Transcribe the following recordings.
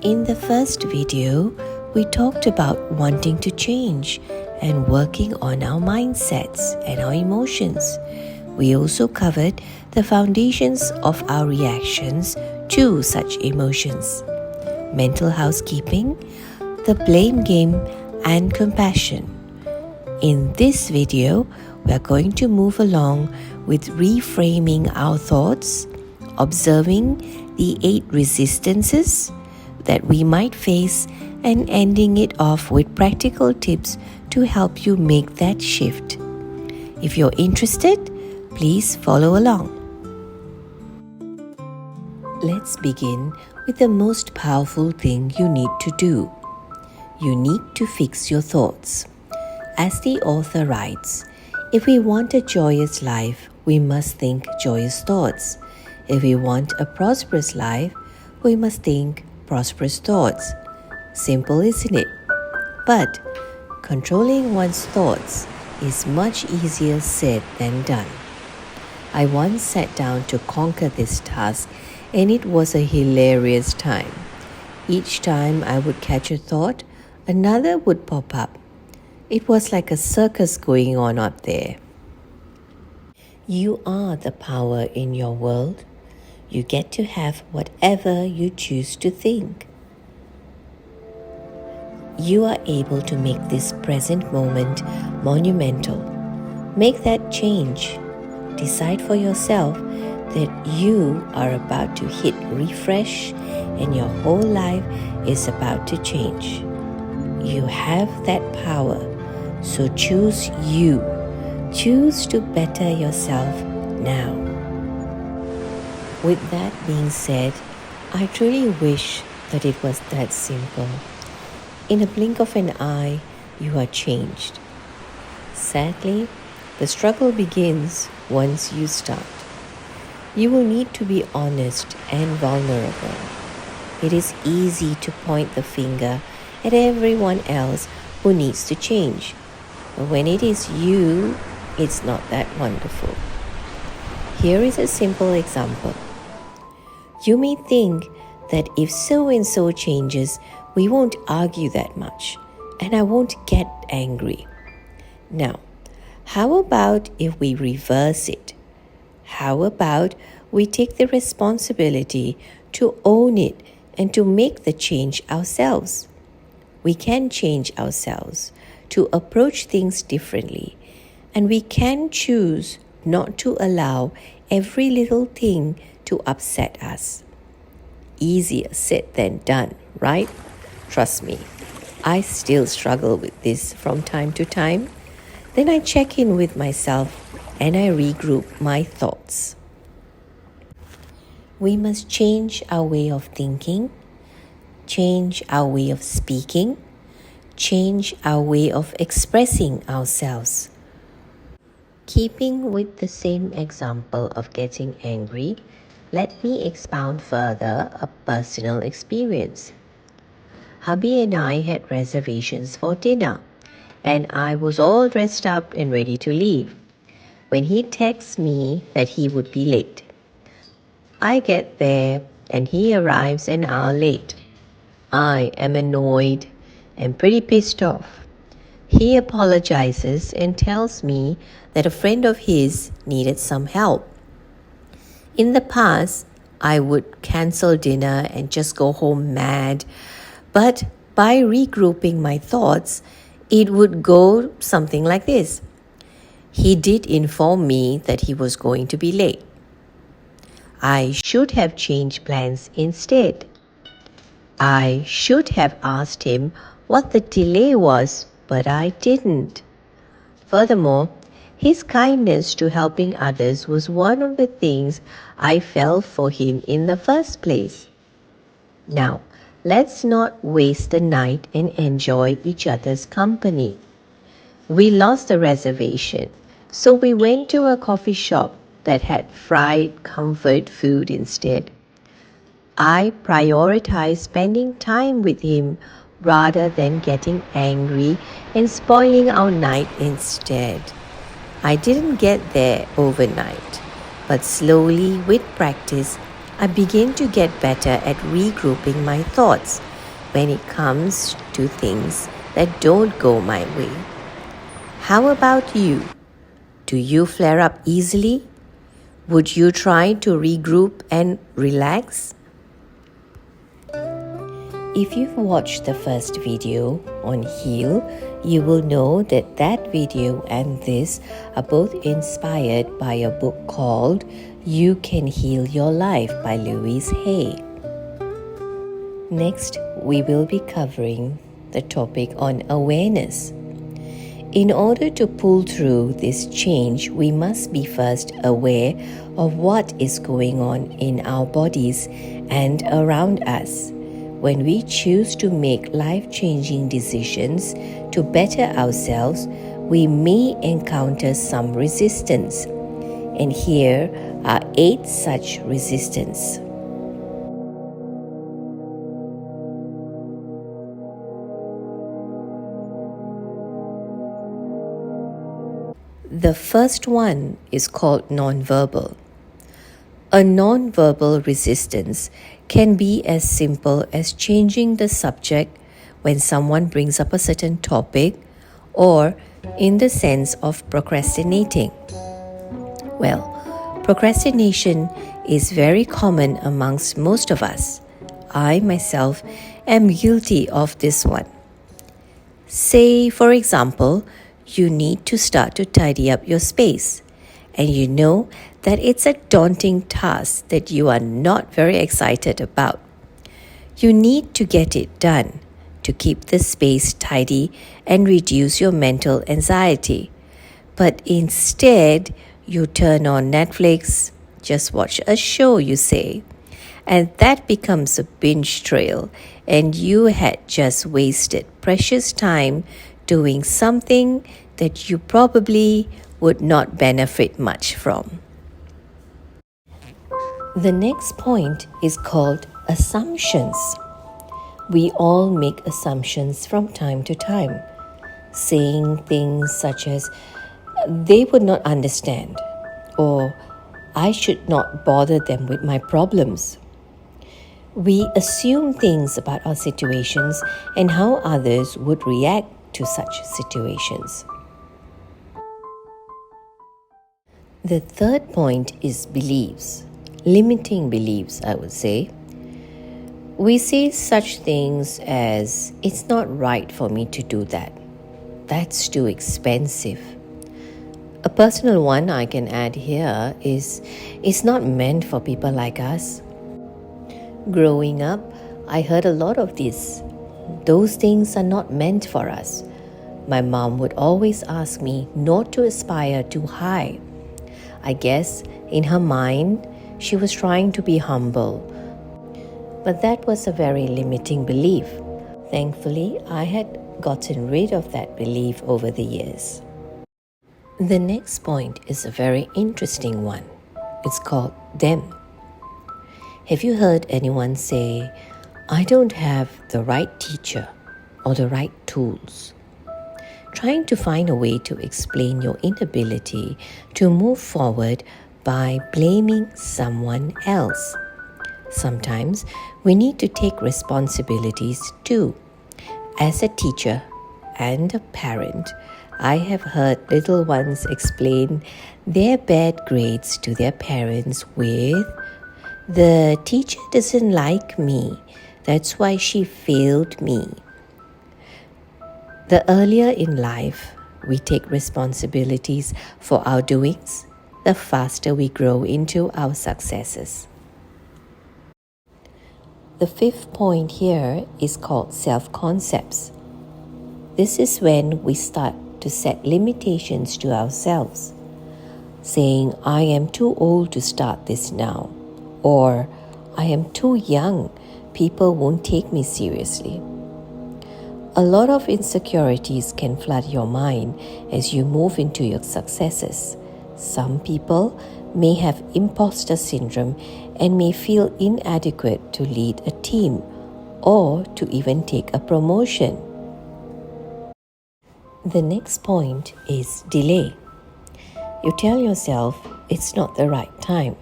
In the first video, we talked about wanting to change and working on our mindsets and our emotions. We also covered the foundations of our reactions to such emotions: mental housekeeping, the blame game, and compassion. In this video, we are going to move along with reframing our thoughts, observing the 8 resistances that we might face, and ending it off with practical tips to help you make that shift. If you're interested, please follow along. Let's begin with the most powerful thing you need to do. You need to fix your thoughts. As the author writes, if we want a joyous life, we must think joyous thoughts. If we want a prosperous life, we must think prosperous thoughts. Simple, isn't it? But controlling one's thoughts is much easier said than done. I once sat down to conquer this task, and it was a hilarious time. Each time I would catch a thought, another would pop up. It was like a circus going on up there. You are the power in your world. You get to have whatever you choose to think. You are able to make this present moment monumental. Make that change. Decide for yourself that you are about to hit refresh and your whole life is about to change. You have that power, so choose you. Choose to better yourself now. With that being said, I truly wish that it was that simple. In a blink of an eye, you are changed. Sadly, the struggle begins once you start. You will need to be honest and vulnerable. It is easy to point the finger at everyone else who needs to change. But when it is you, it's not that wonderful. Here is a simple example. You may think that if so-and-so changes, we won't argue that much, and I won't get angry. Now, how about if we reverse it? How about we take the responsibility to own it and to make the change ourselves? We can change ourselves to approach things differently, and we can choose not to allow every little thing to upset us. Easier said than done, right? Trust me, I still struggle with this from time to time. Then I check in with myself and I regroup my thoughts. We must change our way of thinking, change our way of speaking, change our way of expressing ourselves. Keeping with the same example of getting angry, let me expound further a personal experience. Hubby and I had reservations for dinner, and I was all dressed up and ready to leave when he texts me that he would be late. I get there and he arrives an hour late. I am annoyed and pretty pissed off. He apologizes and tells me that a friend of his needed some help. In the past, I would cancel dinner and just go home mad, but by regrouping my thoughts, it would go something like this. He did inform me that he was going to be late. I should have changed plans instead. I should have asked him what the delay was, but I didn't. Furthermore, his kindness to helping others was one of the things I felt for him in the first place. Now, let's not waste the night and enjoy each other's company. We lost the reservation, so we went to a coffee shop that had fried comfort food instead. I prioritized spending time with him rather than getting angry and spoiling our night instead. I didn't get there overnight, but slowly with practice, I began to get better at regrouping my thoughts when it comes to things that don't go my way. How about you? Do you flare up easily? Would you try to regroup and relax? If you've watched the first video on Heal, you will know that that video and this are both inspired by a book called You Can Heal Your Life by Louise Hay. Next, we will be covering the topic on awareness. In order to pull through this change, we must be first aware of what is going on in our bodies and around us. When we choose to make life-changing decisions to better ourselves, we may encounter some resistance. And here are 8 such resistance. The first one is called nonverbal. A nonverbal resistance can be as simple as changing the subject when someone brings up a certain topic, or in the sense of procrastinating. Well, procrastination is very common amongst most of us. I myself am guilty of this one. Say, for example, you need to start to tidy up your space, and you know that it's a daunting task that you are not very excited about. You need to get it done to keep the space tidy and reduce your mental anxiety. But instead, you turn on Netflix, just watch a show, you say, and that becomes a binge trail, and you had just wasted precious time doing something that you probably would not benefit much from. The next point is called assumptions. We all make assumptions from time to time, saying things such as, they would not understand, or I should not bother them with my problems. We assume things about our situations and how others would react to such situations. The third point is beliefs, limiting beliefs, I would say. We say such things as, it's not right for me to do that. That's too expensive. A personal one I can add here is, it's not meant for people like us. Growing up, I heard a lot of this. Those things are not meant for us. My mom would always ask me not to aspire too high. I guess in her mind, she was trying to be humble. But that was a very limiting belief. Thankfully, I had gotten rid of that belief over the years. The next point is a very interesting one. It's called them. Have you heard anyone say, I don't have the right teacher or the right tools? Trying to find a way to explain your inability to move forward by blaming someone else. Sometimes we need to take responsibilities too. As a teacher and a parent, I have heard little ones explain their bad grades to their parents with, the teacher doesn't like me, that's why she failed me. The earlier in life we take responsibilities for our doings, the faster we grow into our successes. The fifth point here is called self-concepts. This is when we start to set limitations to ourselves, saying, I am too old to start this now, or I am too young, people won't take me seriously. A lot of insecurities can flood your mind as you move into your successes. Some people may have imposter syndrome and may feel inadequate to lead a team or to even take a promotion. The next point is delay. You tell yourself it's not the right time.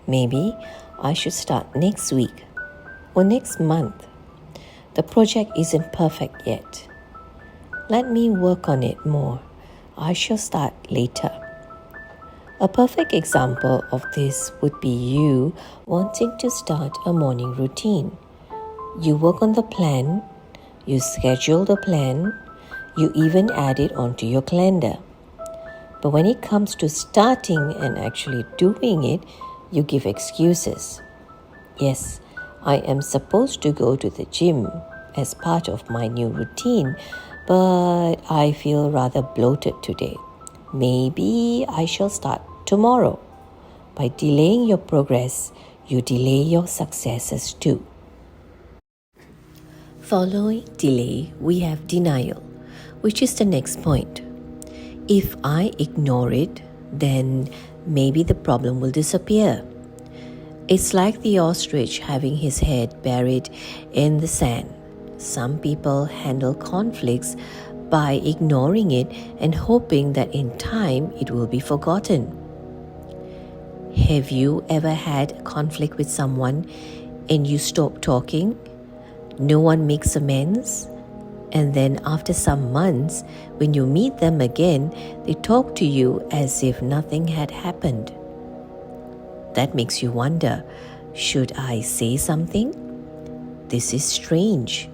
Maybe I should start next week or next month. The project isn't perfect yet. Let me work on it more. I shall start later. A perfect example of this would be you wanting to start a morning routine. You work on the plan, you schedule the plan, you even add it onto your calendar. But when it comes to starting and actually doing it, you give excuses. Yes, I am supposed to go to the gym as part of my new routine, but I feel rather bloated today. Maybe I shall start tomorrow. By delaying your progress, you delay your successes too. Following delay, we have denial, which is the next point. If I ignore it, then maybe the problem will disappear. It's like the ostrich having his head buried in the sand. Some people handle conflicts by ignoring it and hoping that in time it will be forgotten. Have you ever had a conflict with someone and you stop talking? No one makes amends? And then after some months, when you meet them again, they talk to you as if nothing had happened. That makes you wonder, should I say something? This is strange.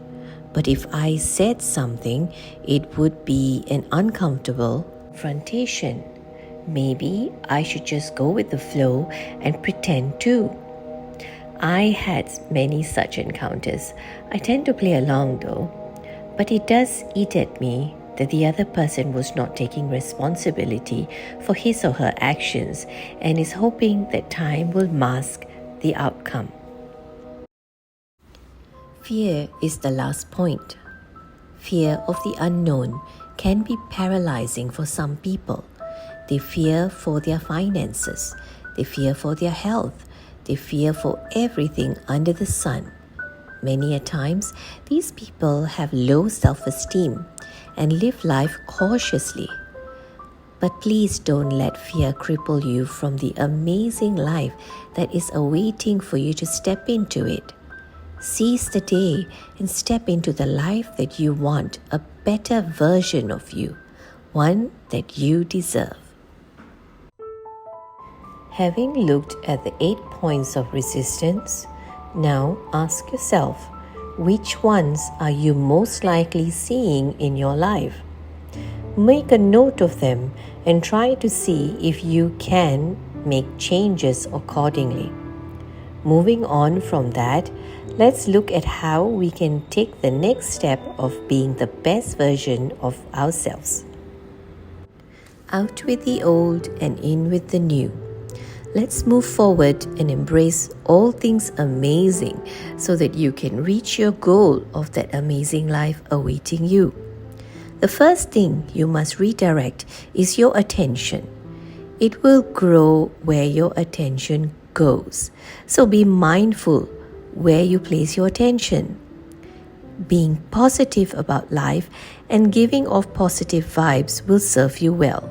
But if I said something, it would be an uncomfortable confrontation. Maybe I should just go with the flow and pretend too. I had many such encounters. I tend to play along though. But it does eat at me that the other person was not taking responsibility for his or her actions and is hoping that time will mask the outcome. Fear is the last point. Fear of the unknown can be paralyzing for some people. They fear for their finances. They fear for their health. They fear for everything under the sun. Many a times, these people have low self-esteem and live life cautiously. But please don't let fear cripple you from the amazing life that is awaiting for you to step into it. Seize the day and step into the life that you want, a better version of you, one that you deserve. Having looked at the 8 points of resistance, now ask yourself, which ones are you most likely seeing in your life? Make a note of them and try to see if you can make changes accordingly. Moving on from that, let's look at how we can take the next step of being the best version of ourselves. Out with the old and in with the new. Let's move forward and embrace all things amazing so that you can reach your goal of that amazing life awaiting you. The first thing you must redirect is your attention. It will grow where your attention goes. So be mindful where you place your attention. Being positive about life and giving off positive vibes will serve you well.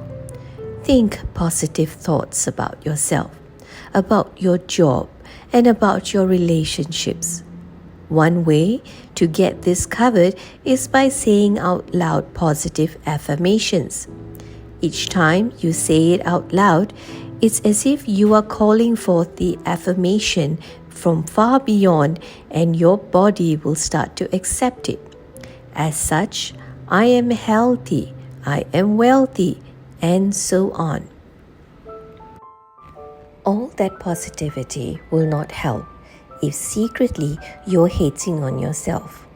Think positive thoughts about yourself, about your job, and about your relationships. One way to get this covered is by saying out loud positive affirmations. Each time you say it out loud, it's as if you are calling forth the affirmation from far beyond, and your body will start to accept it. As such, I am healthy, I am wealthy, and so on. All that positivity will not help if secretly you're hating on yourself.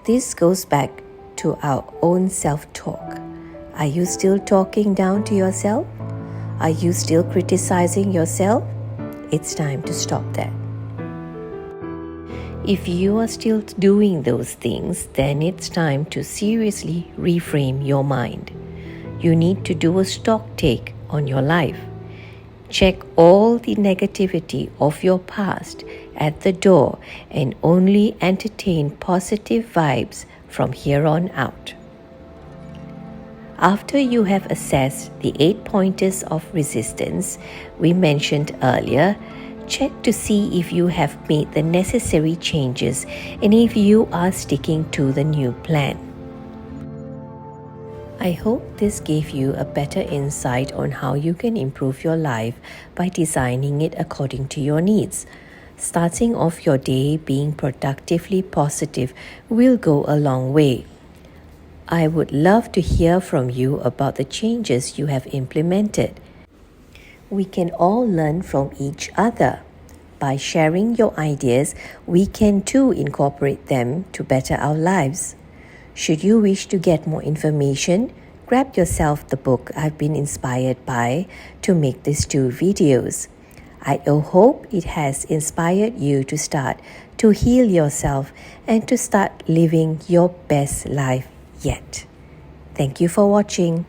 This goes back to our own self-talk. Are you still talking down to yourself? Are you still criticizing yourself? It's time to stop that. If you are still doing those things, then it's time to seriously reframe your mind. You need to do a stock take on your life. Check all the negativity of your past at the door and only entertain positive vibes from here on out. After you have assessed the 8 pointers of resistance we mentioned earlier, Check to see if you have made the necessary changes and if you are sticking to the new plan. I hope this gave you a better insight on how you can improve your life by designing it according to your needs. Starting off your day being productively positive will go a long way. I would love to hear from you about the changes you have implemented. We can all learn from each other. By sharing your ideas, we can too incorporate them to better our lives. Should you wish to get more information, grab yourself the book I've been inspired by to make these 2 videos. I hope it has inspired you to start to heal yourself and to start living your best life yet. Thank you for watching.